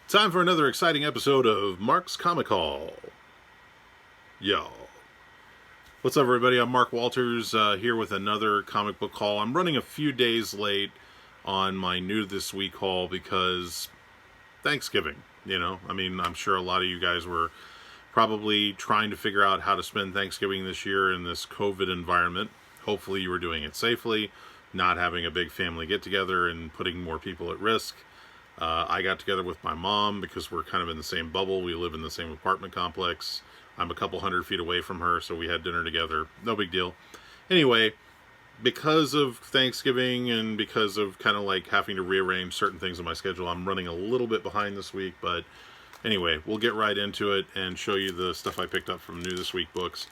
Time for another exciting episode of Mark's Comic Hall. Yo. What's up, everybody? I'm Mark Walters here with another comic book haul. I'm running a few days late on my new this week haul because Thanksgiving, I'm sure a lot of you guys were probably trying to figure out how to spend Thanksgiving this year in this COVID environment. Hopefully you were doing it safely, not having a big family get-together and putting more people at risk. I got together with my mom because we're kind of in the same bubble. We live in the same apartment complex. I'm a couple 100 feet away from her, so we had dinner together. No big deal. Anyway, because of Thanksgiving and because of kind of like having to rearrange certain things in my schedule, I'm running a little bit behind this week. But anyway, we'll get right into it and show you the stuff I picked up from New This Week books.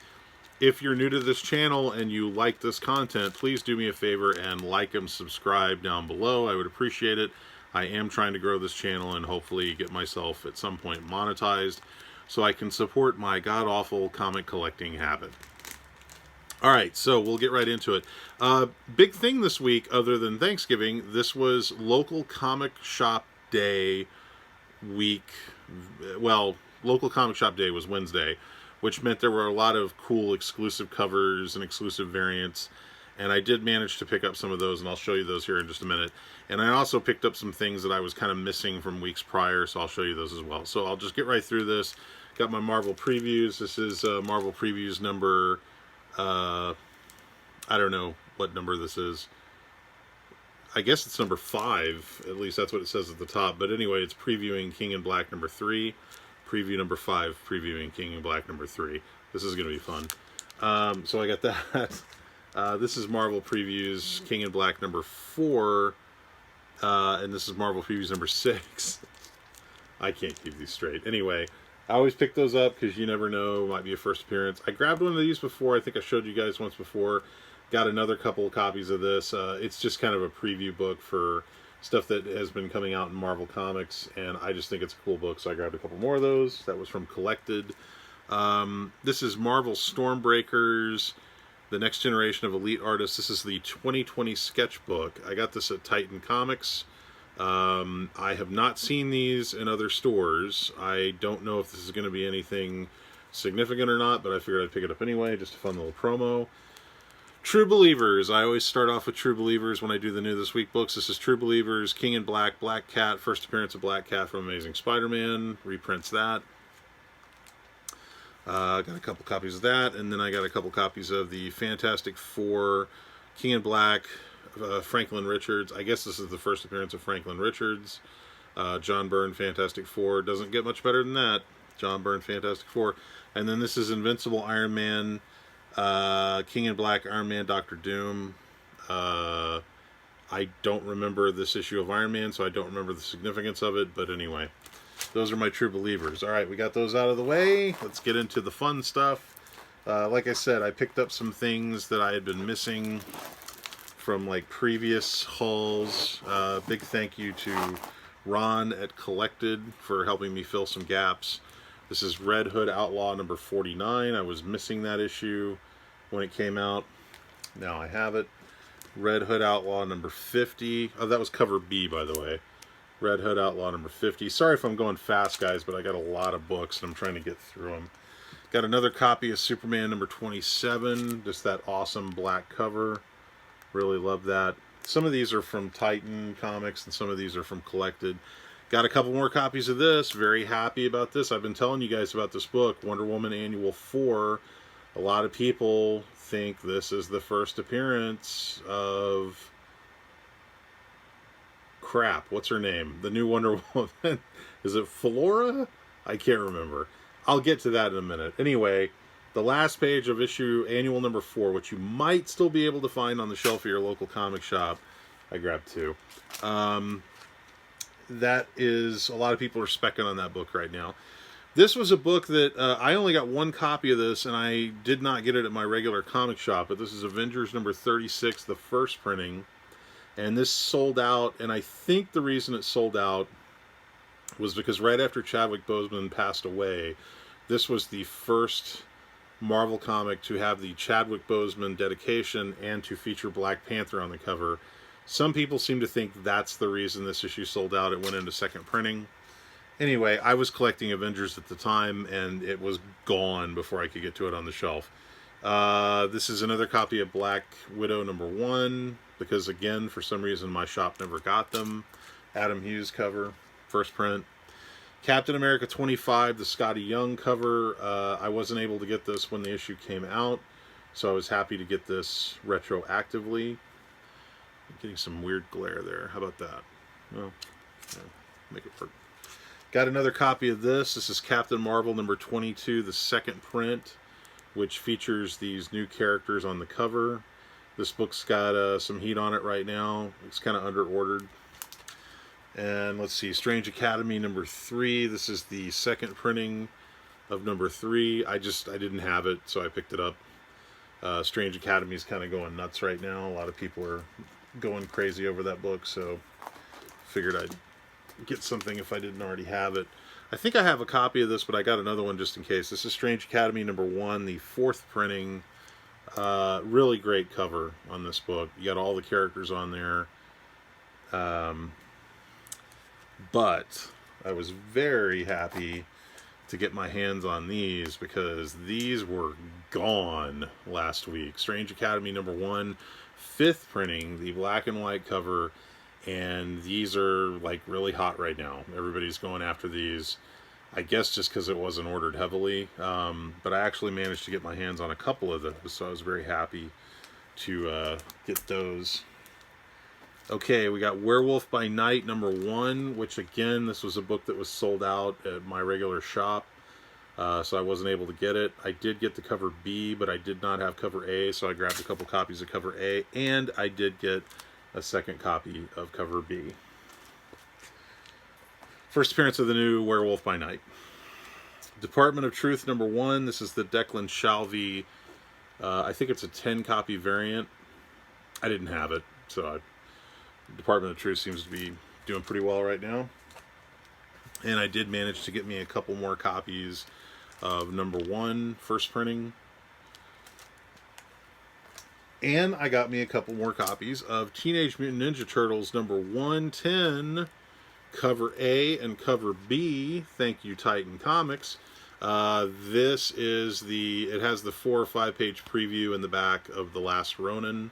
If you're new to this channel and you like this content, please do me a favor and like and subscribe down below. I would appreciate it. I am trying to grow this channel and hopefully get myself at some point monetized so I can support my god-awful comic collecting habit. Alright, so we'll get right into it. Big thing this week, other than Thanksgiving, this was local comic shop day week. Well, local comic shop day was Wednesday, which meant there were a lot of cool exclusive covers and exclusive variants. And I did manage to pick up some of those, and I'll show you those here in just a minute. And I also picked up some things that I was kind of missing from weeks prior, so I'll show you those as well. So I'll just get right through this. Got my Marvel previews. This is Marvel previews number, I don't know what number this is. I guess it's number 5, at least that's what it says at the top. But anyway, it's previewing King in Black number 3. Preview number 5, previewing King in Black number 3. This is going to be fun. So I got that. This is Marvel Previews King in Black number 4, and this is Marvel Previews number 6. I can't keep these straight. Anyway, I always pick those up because you never know, might be a first appearance. I grabbed one of these before. I think I showed you guys once before. Got another couple of copies of this. It's just kind of a preview book for stuff that has been coming out in Marvel Comics, and I just think it's a cool book, so I grabbed a couple more of those. That was from Collected. This is Marvel Stormbreakers, the next generation of elite artists. This is the 2020 sketchbook. I got this at Titan Comics. I have not seen these in other stores. I don't know if this is going to be anything significant or not, but I figured I'd pick it up anyway. Just a fun little promo. True Believers. I always start off with True Believers when I do the New This Week books. This is True Believers, King in Black, Black Cat, first appearance of Black Cat from Amazing Spider-Man. Reprints that. Got a couple copies of that, and then I got a couple copies of the Fantastic Four, King in Black, Franklin Richards. I guess this is the first appearance of Franklin Richards. John Byrne, Fantastic Four. Doesn't get much better than that. John Byrne, Fantastic Four. And then this is Invincible Iron Man, King in Black, Iron Man, Doctor Doom. I don't remember this issue of Iron Man, so I don't remember the significance of it, but anyway. Those are my True Believers. Alright, we got those out of the way. Let's get into the fun stuff. Like I said, I picked up some things that I had been missing from like previous hauls. Big thank you to Ron at Collected for helping me fill some gaps. This is Red Hood Outlaw number 49. I was missing that issue when it came out. Now I have it. Red Hood Outlaw number 50. Oh, that was cover B, by the way. Red Hood Outlaw number 50. Sorry if I'm going fast, guys, but I got a lot of books and I'm trying to get through them. Got another copy of Superman number 27. Just that awesome black cover. Really love that. Some of these are from Titan Comics and some of these are from Collected. Got a couple more copies of this. Very happy about this. I've been telling you guys about this book, Wonder Woman Annual 4. A lot of people think this is the first appearance of... Crap, what's her name? The new Wonder Woman. Is it Flora? I can't remember. I'll get to that in a minute. Anyway, the last page of annual number 4, which you might still be able to find on the shelf of your local comic shop. I grabbed 2. That is, a lot of people are specking on that book right now. This was a book that I only got one copy of this, and I did not get it at my regular comic shop, but this is Avengers number 36, the first printing. And this sold out, and I think the reason it sold out was because right after Chadwick Boseman passed away, this was the first Marvel comic to have the Chadwick Boseman dedication and to feature Black Panther on the cover. Some people seem to think that's the reason this issue sold out. It went into second printing. Anyway, I was collecting Avengers at the time, and it was gone before I could get to it on the shelf. This is another copy of Black Widow #1, because again, for some reason, my shop never got them. Adam Hughes cover, first print. Captain America 25, the Scotty Young cover. I wasn't able to get this when the issue came out, so I was happy to get this retroactively. I'm getting some weird glare there. How about that? Well, yeah, make it work. Got another copy of this. This is Captain Marvel #22, the second print, which features these new characters on the cover. This book's got some heat on it right now. It's kind of under-ordered. And let's see, Strange Academy #3. This is the second printing of #3. I didn't have it, so I picked it up. Strange Academy is kind of going nuts right now. A lot of people are going crazy over that book, so figured I'd get something if I didn't already have it. I think I have a copy of this, but I got another one just in case. This is Strange Academy #1, the fourth printing. Really great cover on this book. You got all the characters on there. But I was very happy to get my hands on these because these were gone last week. Strange Academy #1, fifth printing, the black and white cover, and these are like really hot right now. Everybody's going after these, I guess just because it wasn't ordered heavily, but I actually managed to get my hands on a couple of those, so I was very happy to get those. Okay, we got Werewolf by Night #1, which again, this was a book that was sold out at my regular shop, so I wasn't able to get it. I did get the cover B, but I did not have cover A, so I grabbed a couple copies of cover A, and I did get a second copy of cover B. First appearance of the new Werewolf by Night. Department of Truth #1, this is the Declan Shalvey, I think it's a 10-copy variant. I didn't have it, so Department of Truth seems to be doing pretty well right now. And I did manage to get me a couple more copies of #1, first printing. And I got me a couple more copies of Teenage Mutant Ninja Turtles #110, cover A and cover B. Thank you, Titan Comics. This is it has the 4 or 5 page preview in the back of The Last Ronin.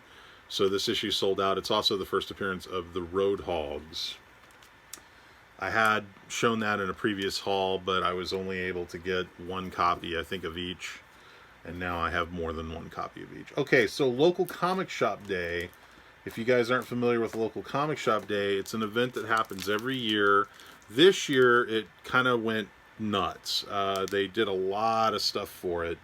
So this issue sold out. It's also the first appearance of the Roadhogs. I had shown that in a previous haul, but I was only able to get one copy, I think, of each. And now I have more than one copy of each. Okay, so Local Comic Shop Day. If you guys aren't familiar with Local Comic Shop Day, it's an event that happens every year. This year, it kind of went nuts. They did a lot of stuff for it.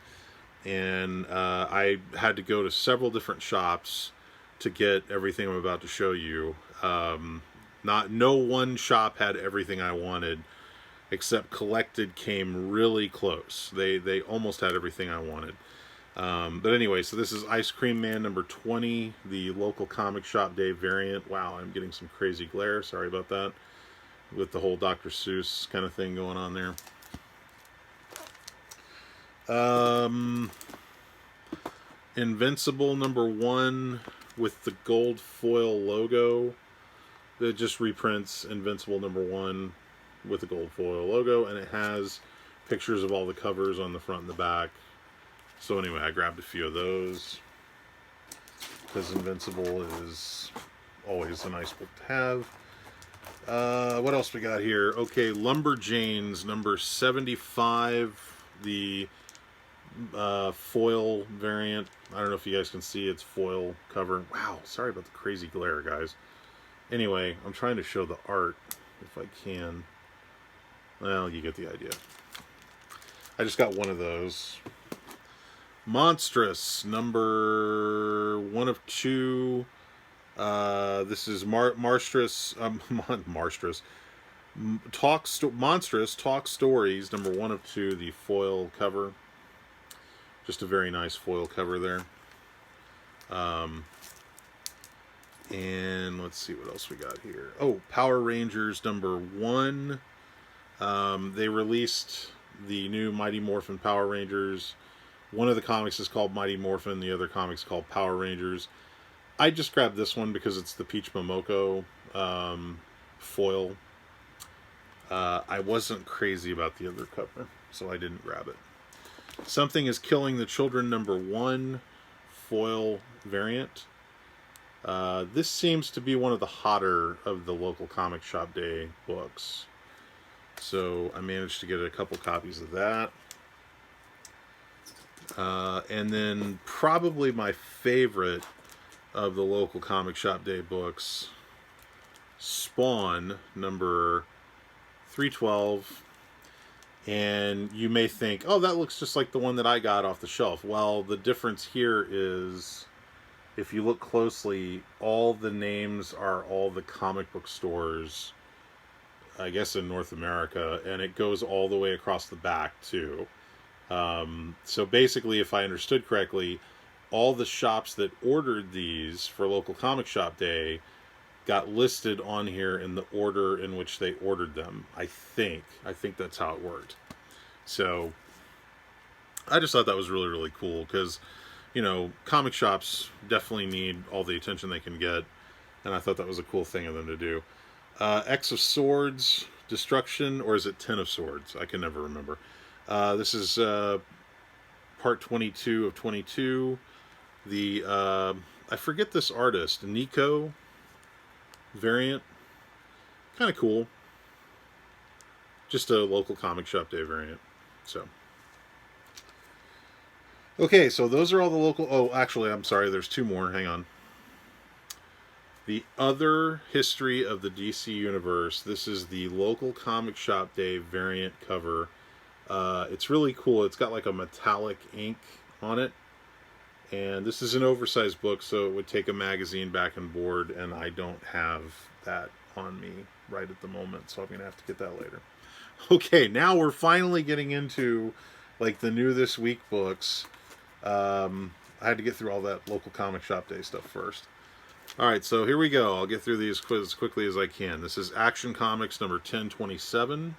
And I had to go to several different shops to get everything I'm about to show you. No one shop had everything I wanted, except Collected came really close. They almost had everything I wanted. But anyway, so this is Ice Cream Man #20, the Local Comic Shop Day variant. Wow, I'm getting some crazy glare. Sorry about that. With the whole Dr. Seuss kind of thing going on there. Invincible #1 with the gold foil logo. That just reprints Invincible #1 with the gold foil logo, and it has pictures of all the covers on the front and the back. So anyway, I grabbed a few of those because Invincible is always a nice book to have. What else we got here? Okay, Lumberjanes #75, the foil variant. I don't know if you guys can see it's foil cover. Wow, sorry about the crazy glare, guys. Anyway, I'm trying to show the art if I can. Well, you get the idea. I just got one of those. Monstrous #1 of 2. This is Monstrous Talk Stories #1 of 2, the foil cover. Just a very nice foil cover there. And let's see what else we got here. Oh, Power Rangers #1. They released the new Mighty Morphin Power Rangers. One of the comics is called Mighty Morphin, the other comic's called Power Rangers. I just grabbed this one because it's the Peach Momoko foil. I wasn't crazy about the other cover, so I didn't grab it. Something is Killing the Children #1 foil variant. This seems to be one of the hotter of the local comic shop day books. So I managed to get a couple copies of that. And then probably my favorite of the local comic shop day books, Spawn number 312. And you may think, oh, that looks just like the one that I got off the shelf. Well, the difference here is, if you look closely, all the names are all the comic book stores, I guess, in North America, and it goes all the way across the back too. So basically, if I understood correctly, all the shops that ordered these for local comic shop day got listed on here in the order in which they ordered them. I think that's how it worked. So I just thought that was really, really cool, because, you know, comic shops definitely need all the attention they can get, and I thought that was a cool thing of them to do. X of Swords, Destruction, or is it 10 of Swords? I can never remember. This is part 22 of 22. The I forget this artist, Nico variant. Kind of cool. Just a local comic shop day variant. So, okay, so those are all the local. Oh, actually, I'm sorry, there's two more. Hang on. The Other History of the DC Universe. This is the local comic shop day variant cover. It's really cool. It's got like a metallic ink on it. And this is an oversized book, so it would take a magazine back and board, and I don't have that on me right at the moment, so I'm going to have to get that later. Okay, now we're finally getting into like the new this week books. I had to get through all that local comic shop day stuff first. Alright, so here we go. I'll get through these as quickly as I can. This is Action Comics number 1027.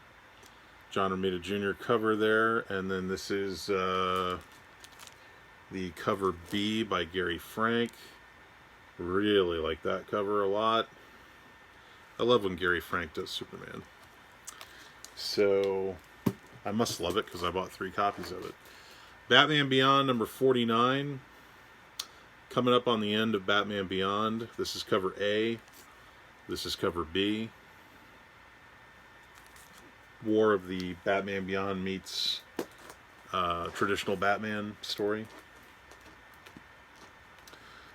John Romita Jr. cover there. And then this is the cover B by Gary Frank. Really like that cover a lot. I love when Gary Frank does Superman. So I must love it because I bought 3 copies of it. Batman Beyond number 49. Coming up on the end of Batman Beyond. This is cover A. This is cover B. War of the Batman Beyond meets traditional Batman story.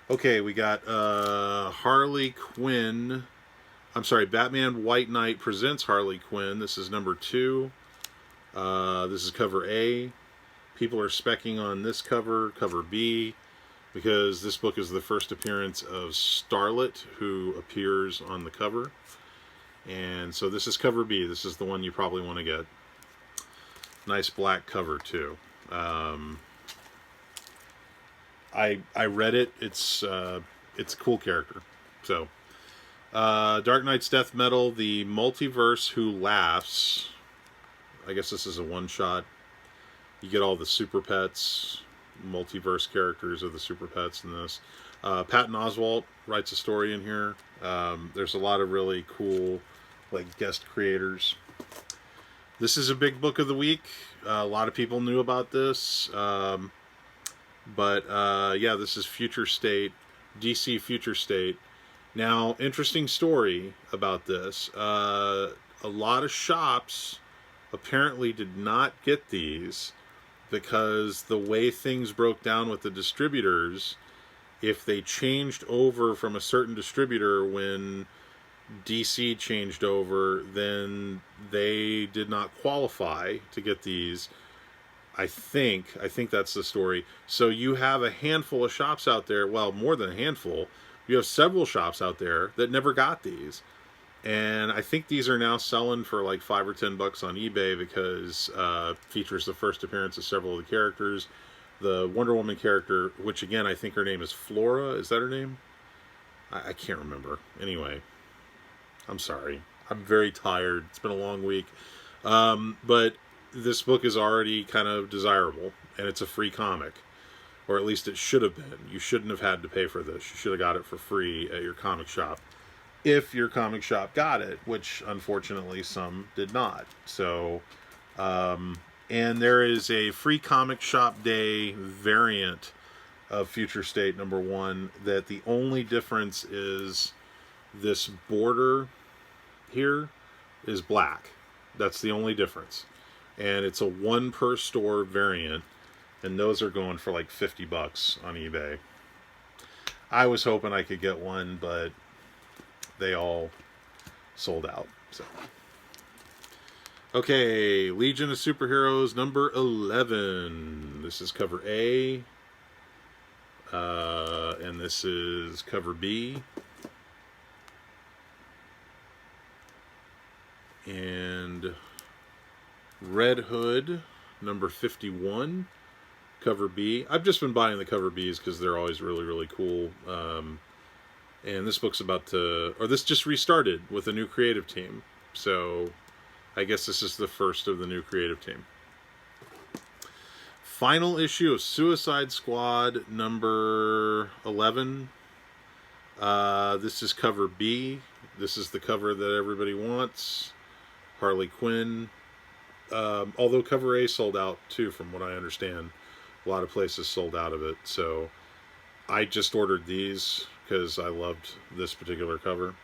Okay, we got Harley Quinn. I'm sorry, Batman White Knight presents Harley Quinn. This is number 2. This is cover A. People are specking on this cover, cover B, because this book is the first appearance of Starlet, who appears on the cover. And so this is cover B. This is the one you probably want to get. Nice black cover too. I read it. It's a cool character. So Dark Knight's Death Metal, the Multiverse Who Laughs. I guess this is a one-shot. You get all the Super Pets, multiverse characters of the Super Pets in this. Patton Oswalt writes a story in here. There's a lot of really cool like guest creators. This is a big book of the week. A lot of people knew about this. But yeah, this is Future State, DC Future State. Now, interesting story about this. A lot of shops apparently did not get these because the way things broke down with the distributors, if they changed over from a certain distributor when DC changed over, then they did not qualify to get these. I think that's the story. So you have a handful of shops out there, well, more than a handful. You have several shops out there that never got these. And I think these are now selling for like $5 or $10 on eBay because features the first appearance of several of the characters. The Wonder Woman character, which again, I think her name is Flora. Is that her name? I can't remember. Anyway, I'm sorry. I'm very tired. It's been a long week. But this book is already kind of desirable, and it's a free comic. Or at least it should have been. You shouldn't have had to pay for this. You should have got it for free at your comic shop. if your comic shop got it, which unfortunately some did not. So, and there is a free comic shop day variant of Future State #1 that the only difference is this border here is black. That's the only difference. And it's a 1 per store variant, and those are going for like $50 on eBay. I was hoping I could get one, but they all sold out. So, okay, Legion of Superheroes #11. This is cover A, and this is cover B. And Red Hood #51, cover B. I've just been buying the cover Bs because they're always really, really cool. And this book's about to, or this just restarted with a new creative team. So I guess this is the first of the new creative team. Final issue of Suicide Squad #11. This is cover B. This is the cover that everybody wants. Harley Quinn. Although cover A sold out too, from what I understand. A lot of places sold out of it. So I just ordered these because I loved this particular cover.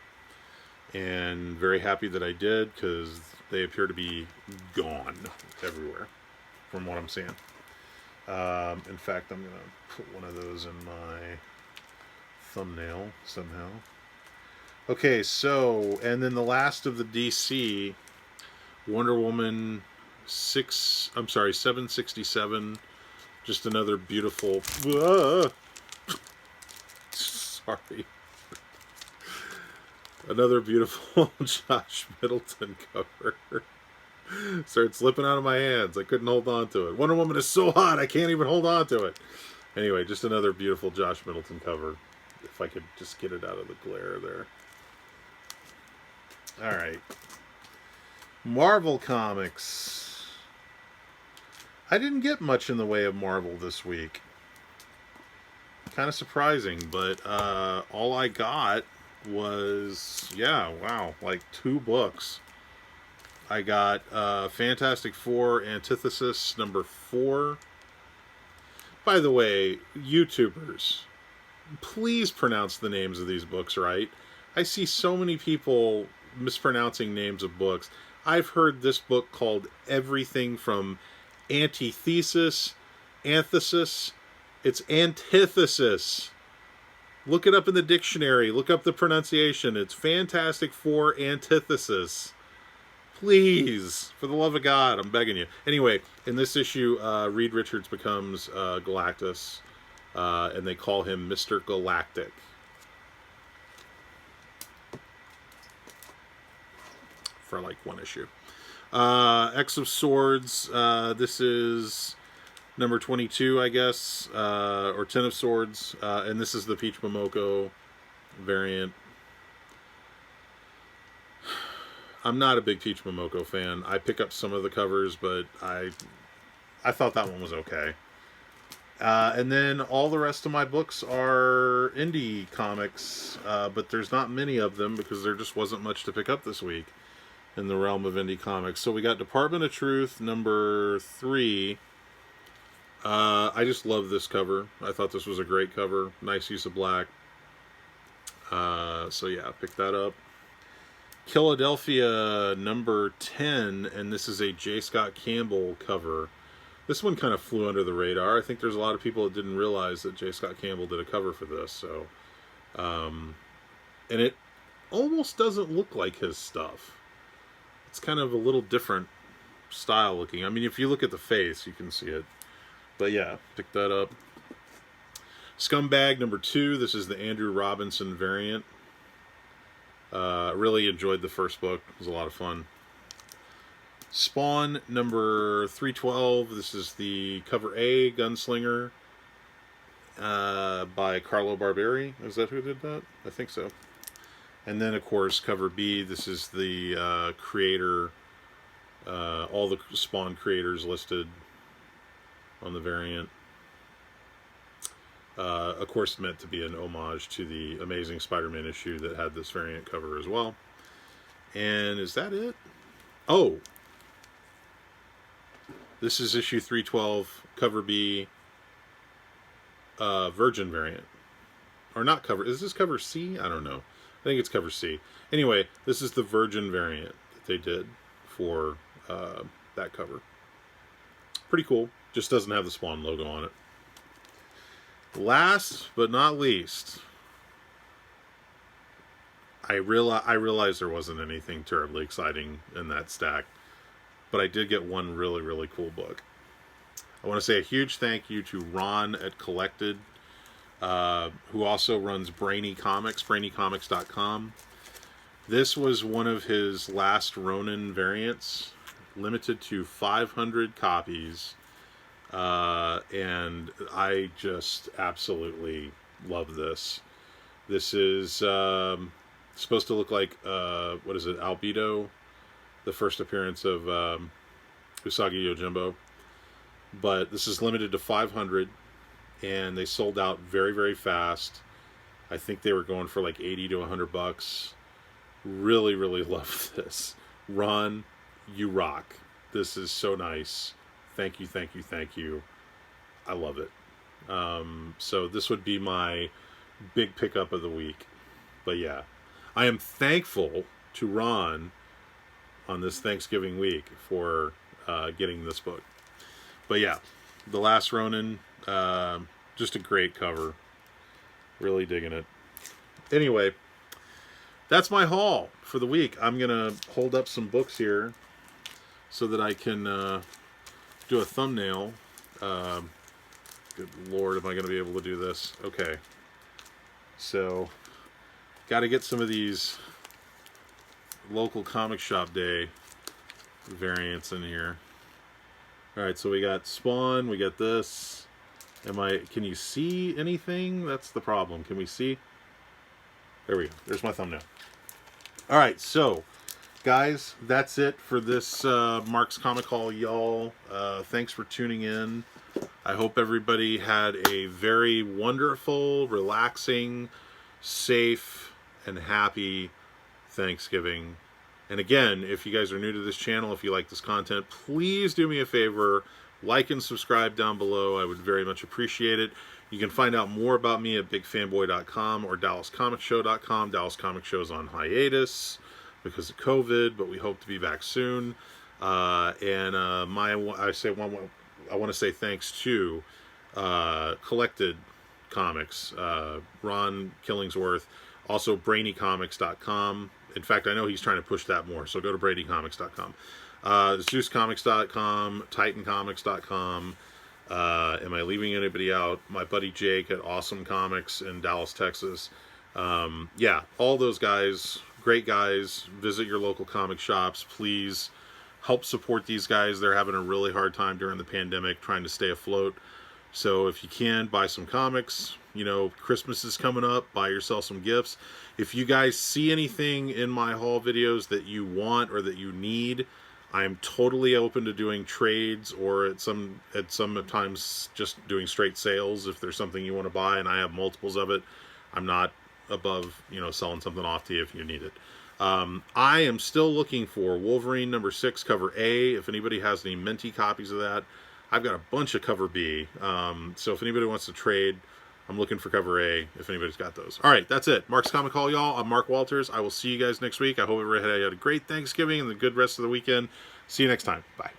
And very happy that I did, because they appear to be gone everywhere from what I'm seeing. In fact, I'm going to put one of those in my thumbnail somehow. Okay, so, and then the last of the DC, Wonder Woman 767. Just another beautiful... Sorry. Another beautiful Josh Middleton cover. Started slipping out of my hands. I couldn't hold on to it. Wonder Woman is so hot, I can't even hold on to it. Anyway, just another beautiful Josh Middleton cover. If I could just get it out of the glare there. Alright. Marvel Comics. I didn't get much in the way of Marvel this week. Kind of surprising, but all I got was, like 2 books. I got Fantastic Four Antithesis #4. By the way, YouTubers, please pronounce the names of these books right. I see so many people mispronouncing names of books. I've heard this book called everything from antithesis, antithesis. It's antithesis. Look it up in the dictionary. Look up the pronunciation. It's Fantastic Four Antithesis. Please, for the love of God, I'm begging you. Anyway, in this issue, Reed Richards becomes Galactus, and they call him Mr. Galactic. For like 1 issue. X of Swords, this is number 22, I guess, or 10 of Swords, and this is the Peach Momoko variant. I'm not a big Peach Momoko fan. I pick up some of the covers, but I thought that one was okay. And then all the rest of my books are indie comics, but there's not many of them because there just wasn't much to pick up this week in the realm of indie comics. So we got Department of Truth #3. I just love this cover. I thought this was a great cover. Nice use of black. So yeah, pick that up. Philadelphia #10, and this is a J. Scott Campbell cover. This one kind of flew under the radar. I think there's a lot of people that didn't realize that J. Scott Campbell did a cover for this. So, and it almost doesn't look like his stuff. It's kind of a little different style looking. I mean, if you look at the face, you can see it. But yeah, pick that up. Scumbag #2. This is the Andrew Robinson variant. Really enjoyed the first book. It was a lot of fun. Spawn #312. This is the cover A, Gunslinger, by Carlo Barberi. Is that who did that? I think so. And then, of course, cover B. This is the creator, all the Spawn creators listed on the variant. Of course, meant to be an homage to the Amazing Spider-Man issue that had this variant cover as well. And is that it? Oh, this is issue 312, cover B, Virgin variant. Or not cover, is this cover C? I don't know. I think it's cover C. Anyway, this is the Virgin variant that they did for that cover. Pretty cool. Just doesn't have the Spawn logo on it. Last but not least, I realized there wasn't anything terribly exciting in that stack, but I did get one really, really cool book. I want to say a huge thank you to Ron at Collected, who also runs Brainy Comics, brainycomics.com. This was one of his last Ronin variants, limited to 500 copies, and I just absolutely love this. This is supposed to look like, what is it, Albedo, the first appearance of Usagi Yojimbo. But this is limited to 500, and they sold out very, very fast. I think they were going for like 80 to 100 bucks. Really, really love this. Ron, you rock. This is so nice. Thank you, thank you, thank you. I love it. So this would be my big pickup of the week. But yeah, I am thankful to Ron on this Thanksgiving week for getting this book. But yeah, The Last Ronin, just a great cover. Really digging it. Anyway, that's my haul for the week. I'm going to hold up some books here so that I can do a thumbnail. Good Lord, am I going to be able to do this? Okay. So, got to get some of these local comic shop day variants in here. Alright, so we got Spawn, we got this. Can you see anything? That's the problem. Can we see? There we go. There's my thumbnail. Alright, so, guys, that's it for this Mark's Comic Haul, y'all. Thanks for tuning in. I hope everybody had a very wonderful, relaxing, safe, and happy Thanksgiving. And again, if you guys are new to this channel, if you like this content, please do me a favor, like and subscribe down below. I would very much appreciate it. You can find out more about me at bigfanboy.com or dallascomicshow.com. Dallas Comic Show is on hiatus because of COVID, but we hope to be back soon. I want to say thanks to Collected Comics, Ron Killingsworth, also brainycomics.com. In fact, I know he's trying to push that more, so go to brainycomics.com. ZeusComics.com, TitanComics.com. Am I leaving anybody out? My buddy Jake at Awesome Comics in Dallas, Texas. Yeah, all those guys, great guys. Visit your local comic shops. Please help support these guys. They're having a really hard time during the pandemic trying to stay afloat. So if you can, buy some comics. You know, Christmas is coming up. Buy yourself some gifts. If you guys see anything in my haul videos that you want or that you need, I am totally open to doing trades, or at some times just doing straight sales if there's something you want to buy and I have multiples of it. I'm not above, you know, selling something off to you if you need it. I am still looking for Wolverine #6 cover A. If anybody has any minty copies of that, I've got a bunch of cover B. So if anybody wants to trade, I'm looking for cover A if anybody's got those. All right, that's it. Mark's Comic Haul, y'all. I'm Mark Walters. I will see you guys next week. I hope everybody had a great Thanksgiving and a good rest of the weekend. See you next time. Bye.